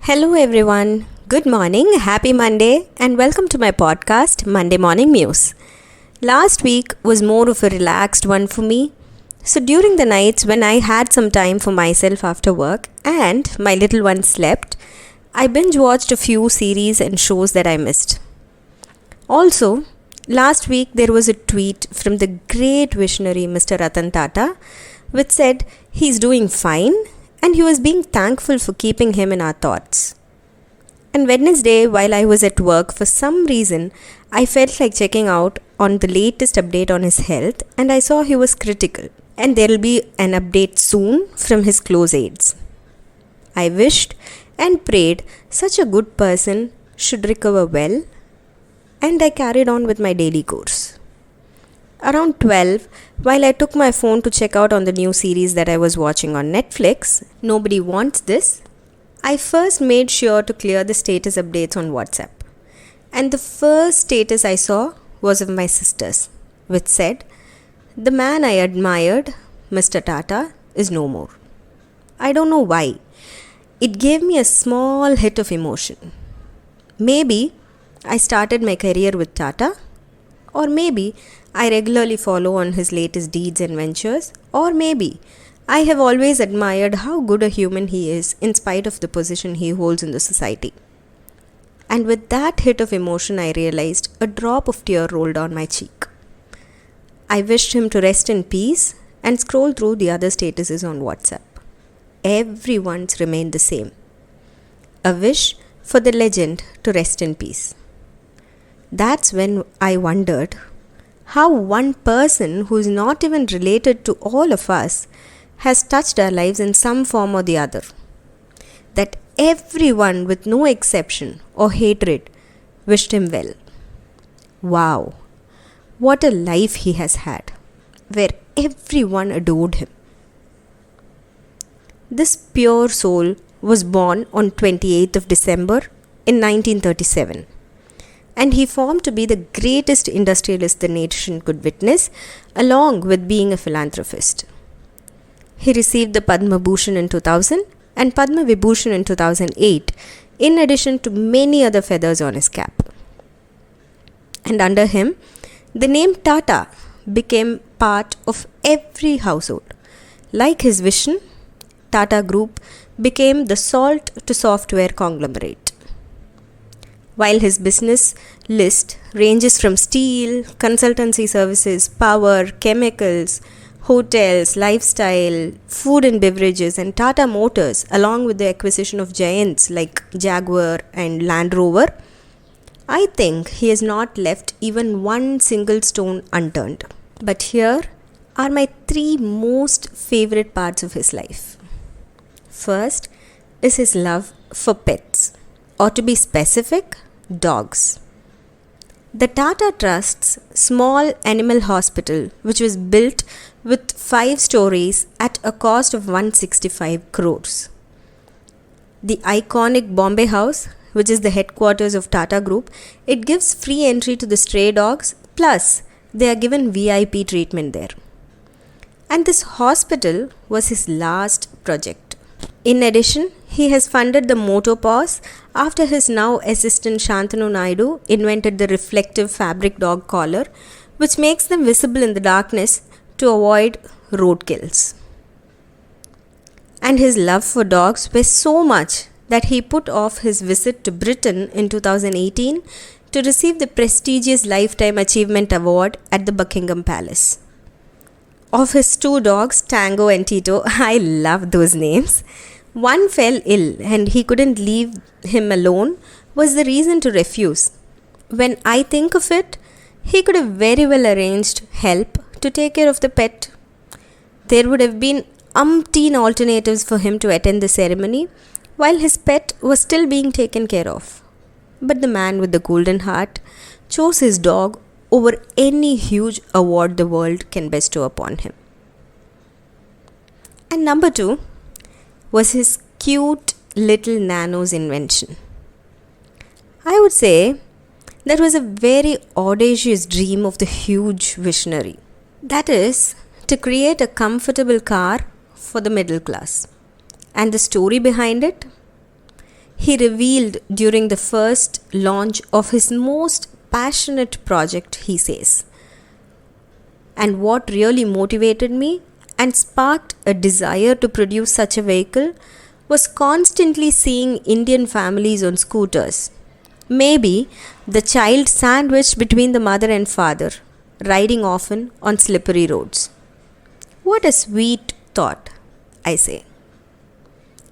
Hello everyone, good morning, happy Monday, and welcome to my podcast, Monday Morning Muse. Last week was more of a relaxed one for me. So during the nights when I had some time for myself after work and my little one slept, I binge watched a few series and shows that I missed. Also, last week there was a tweet from the great visionary Mr. Ratan Tata which said he's doing fine and he was being thankful for keeping him in our thoughts. And Wednesday, while I was at work, for some reason, I felt like checking out on the latest update on his health and I saw he was critical. And there will be an update soon from his close aides. I wished and prayed such a good person should recover well, and I carried on with my daily course. Around 12, while I took my phone to check out on the new series that I was watching on Netflix, Nobody Wants This, I first made sure to clear the status updates on WhatsApp. And the first status I saw was of my sister's, which said, "The man I admired, Mr. Tata, is no more." I don't know why. It gave me a small hit of emotion. Maybe I started my career with Tata, or maybe I regularly follow on his latest deeds and ventures, or maybe I have always admired how good a human he is in spite of the position he holds in the society. And with that hit of emotion, I realized a drop of tear rolled down my cheek. I wished him to rest in peace and scrolled through the other statuses on WhatsApp. Everyone's remained the same. A wish for the legend to rest in peace. That's when I wondered how one person who is not even related to all of us has touched our lives in some form or the other. That everyone with no exception or hatred wished him well. Wow, what a life he has had, where everyone adored him. This pure soul was born on 28th of December in 1937. And he formed to be the greatest industrialist the nation could witness, along with being a philanthropist. He received the Padma Bhushan in 2000 and Padma Vibhushan in 2008, in addition to many other feathers on his cap. And under him, the name Tata became part of every household. Like his vision, Tata Group became the salt to software conglomerate. While his business list ranges from steel, consultancy services, power, chemicals, hotels, lifestyle, food and beverages, and Tata Motors, along with the acquisition of giants like Jaguar and Land Rover, I think he has not left even one single stone unturned. But here are my three most favorite parts of his life. First is his love for pets, or to be specific, dogs. The Tata Trust's small animal hospital, which was built with 5 stories at a cost of 165 crores. The iconic Bombay House, which is the headquarters of Tata Group, it gives free entry to the stray dogs, plus they are given VIP treatment there. And this hospital was his last project. In addition, he has funded the Motopause after his now assistant Shantanu Naidu invented the reflective fabric dog collar, which makes them visible in the darkness to avoid roadkills. And his love for dogs was so much that he put off his visit to Britain in 2018 to receive the prestigious Lifetime Achievement Award at the Buckingham Palace. Of his 2 dogs, Tango and Tito, I love those names. One fell ill and he couldn't leave him alone was the reason to refuse. When I think of it, he could have very well arranged help to take care of the pet. There would have been umpteen alternatives for him to attend the ceremony while his pet was still being taken care of. But the man with the golden heart chose his dog over any huge award the world can bestow upon him. And number 2 was his cute little Nano's invention. I would say that was a very audacious dream of the huge visionary. That is, to create a comfortable car for the middle class. And the story behind it? he revealed during the first launch of his most passionate project, he says. And what really motivated me and sparked a desire to produce such a vehicle was constantly seeing Indian families on scooters. Maybe the child sandwiched between the mother and father, riding often on slippery roads. What a sweet thought, I say.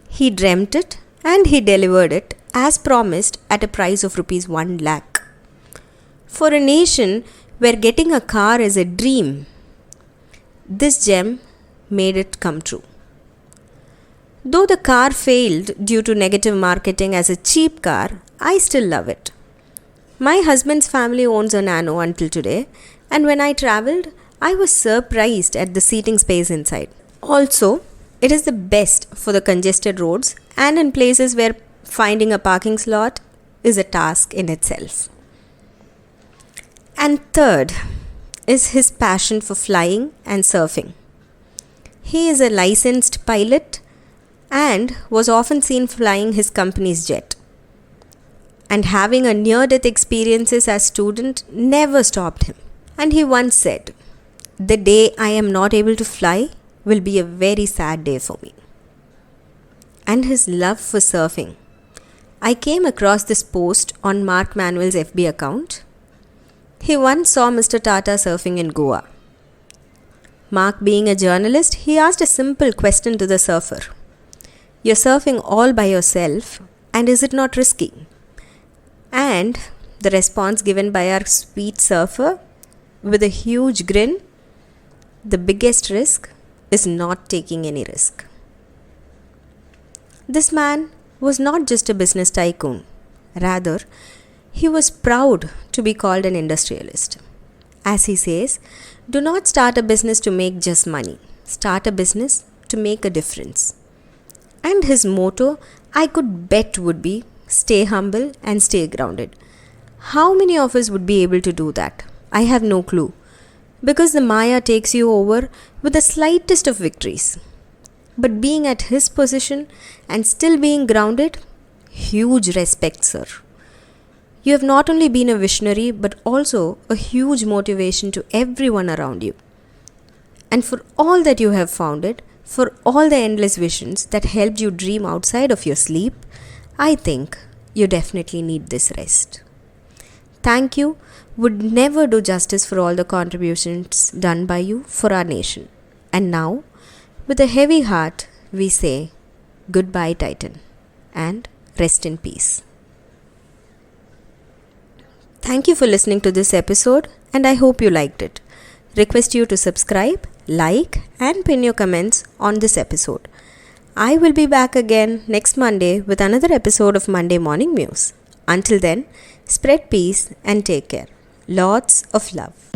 He dreamt it and he delivered it as promised at a price of rupees 1 lakh. For a nation where getting a car is a dream, this gem made it come true. Though the car failed due to negative marketing as a cheap car, I still love it. My husband's family owns a Nano until today, and when I travelled, I was surprised at the seating space inside. Also, it is the best for the congested roads and in places where finding a parking slot is a task in itself. And third is his passion for flying and surfing. He is a licensed pilot and was often seen flying his company's jet. And having a near-death experiences as student never stopped him. And he once said, "The day I am not able to fly will be a very sad day for me." And his love for surfing. I came across this post on Mark Manuel's FB account. He once saw Mr. Tata surfing in Goa. Mark, being a journalist, he asked a simple question to the surfer. "You're surfing all by yourself, and is it not risky?" And the response given by our sweet surfer, with a huge grin, "The biggest risk is not taking any risk." This man was not just a business tycoon. Rather, he was proud to be called an industrialist. As he says, do not start a business to make just money. Start a business to make a difference. And his motto, I could bet, would be stay humble and stay grounded. How many of us would be able to do that? I have no clue. Because the Maya takes you over with the slightest of victories. But being at his position and still being grounded, huge respect, sir. You have not only been a visionary but also a huge motivation to everyone around you. And for all that you have founded, for all the endless visions that helped you dream outside of your sleep, I think you definitely need this rest. Thank you would never do justice for all the contributions done by you for our nation. And now, with a heavy heart, we say goodbye, Titan, and rest in peace. Thank you for listening to this episode, and I hope you liked it. Request you to subscribe, like, and pin your comments on this episode. I will be back again next Monday with another episode of Monday Morning Muse. Until then, spread peace and take care. Lots of love.